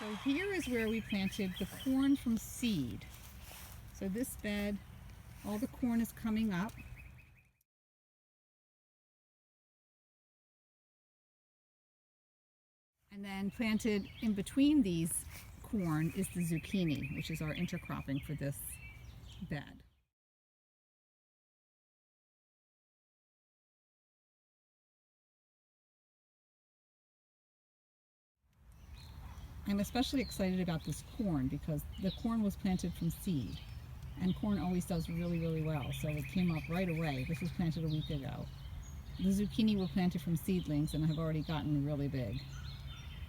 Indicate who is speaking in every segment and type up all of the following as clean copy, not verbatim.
Speaker 1: So here is where we planted the corn from seed. So this bed, all the corn is coming up. And then planted in between these corn is the zucchini, which is our intercropping for this bed. I'm especially excited about this corn because the corn was planted from seed, and corn always does really, really well. So it came up right away. This was planted a week ago. The zucchini were planted from seedlings and have already gotten really big,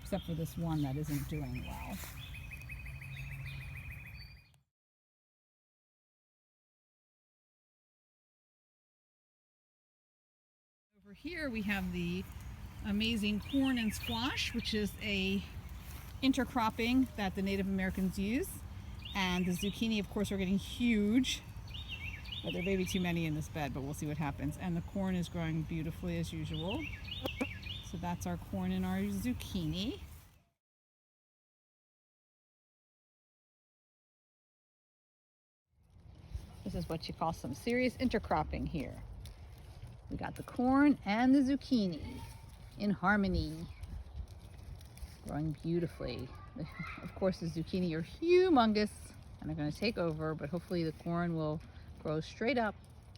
Speaker 1: except for this one that isn't doing well. Over here we have the amazing corn and squash, which is a intercropping that the Native Americans use. And the zucchini, of course, are getting huge, but there may be too many in this bed, but we'll see what happens. And the corn is growing beautifully as usual. So that's our corn and our zucchini. This is what you call some serious intercropping here. We got the corn and the zucchini in harmony, growing beautifully. Of course, the zucchini are humongous and they're going to take over, but hopefully the corn will grow straight up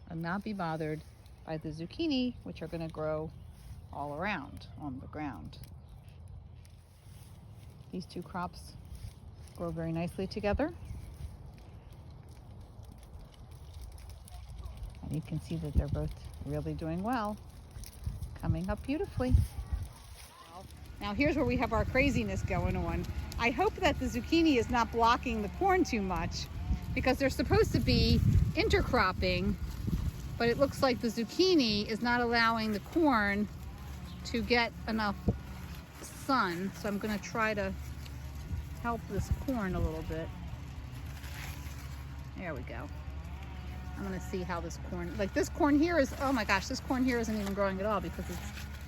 Speaker 1: and not be bothered by the zucchini, which are going to grow all around on the ground. These two crops grow very nicely together. And you can see that they're both really doing well, coming up beautifully. Now here's where we have our craziness going on. I hope that the zucchini is not blocking the corn too much, because they're supposed to be intercropping, but it looks like the zucchini is not allowing the corn to get enough sun. So I'm going to try to help this corn a little bit. There we go. I'm going to see how this corn, like this corn here is, oh my gosh, this corn here isn't even growing at all because it's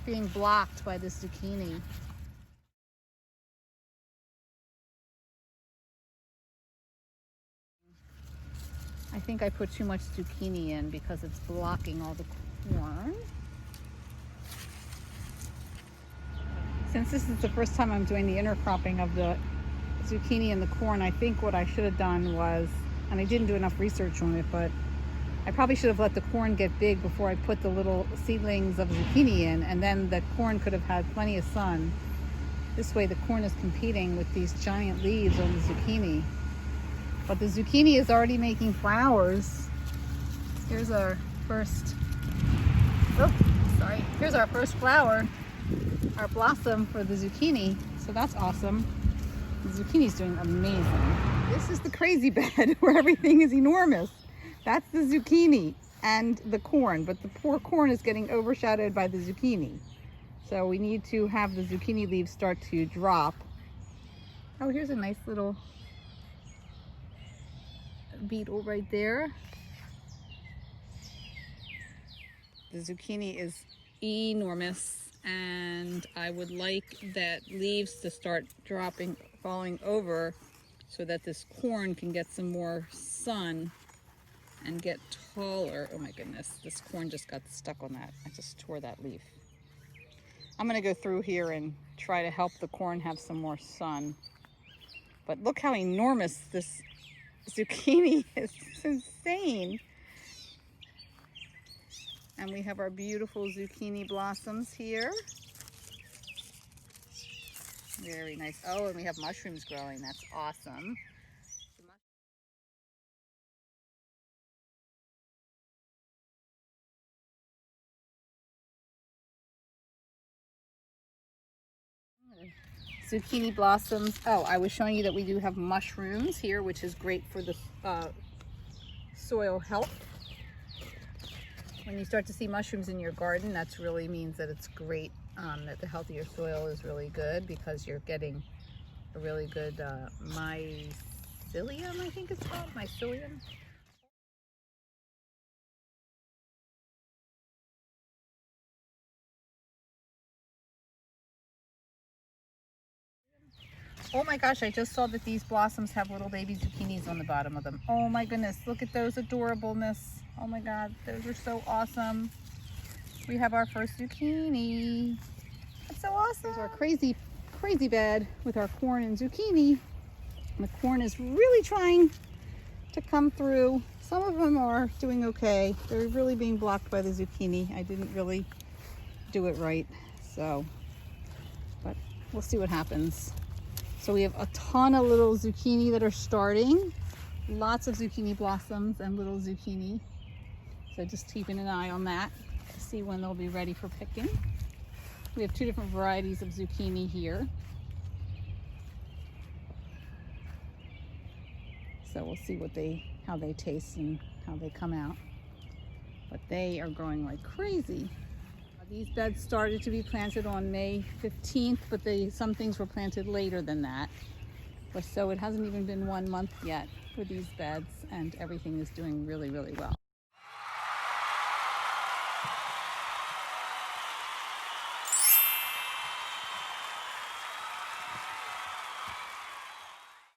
Speaker 1: being blocked by this zucchini. I think I put too much zucchini in because it's blocking all the corn. Since this is the first time I'm doing the intercropping of the zucchini and the corn, I think what I should have done was, and I didn't do enough research on it, but I probably should have let the corn get big before I put the little seedlings of zucchini in, and then the corn could have had plenty of sun. This way the corn is competing with these giant leaves on the zucchini. But the zucchini is already making flowers. Here's our first, here's our first flower, our blossom for the zucchini. So that's awesome. The zucchini's doing amazing. This is the crazy bed where everything is enormous. That's the zucchini and the corn, but the poor corn is getting overshadowed by the zucchini. So we need to have the zucchini leaves start to drop. Oh, here's a nice little beetle right there. The zucchini is enormous, and I would like that leaves to start dropping, falling over, so that this corn can get some more sun and get taller. Oh my goodness, this corn just got stuck on that. I just tore that leaf. I'm gonna go through here and try to help the corn have some more sun. But look how enormous this zucchini is. It's insane. And we have our beautiful zucchini blossoms here. Very nice. Oh, and we have mushrooms growing. That's awesome. Zucchini blossoms. Oh, I was showing you that we do have mushrooms here, which is great for the soil health. When you start to see mushrooms in your garden, that really means that it's great, that the health of your soil is really good, because you're getting a really good Mycelium, I think it's called, Mycelium. Oh my gosh, I just saw that these blossoms have little baby zucchinis on the bottom of them. Oh my goodness, look at those adorableness. Oh my God, those are so awesome. We have our first zucchini. That's so awesome. There's our crazy bed with our corn and zucchini. The corn is really trying to come through. Some of them are doing okay. They're really being blocked by the zucchini. I didn't really do it right, so, but we'll see what happens. So we have a ton of little zucchini that are starting. Lots of zucchini blossoms and little zucchini. So just keeping an eye on that to see when they'll be ready for picking. We have two different varieties of zucchini here. So we'll see how they taste and how they come out. But they are growing like crazy. These beds started to be planted on May 15th, but some things were planted later than that. So it hasn't even been 1 month yet for these beds, and everything is doing really, really well.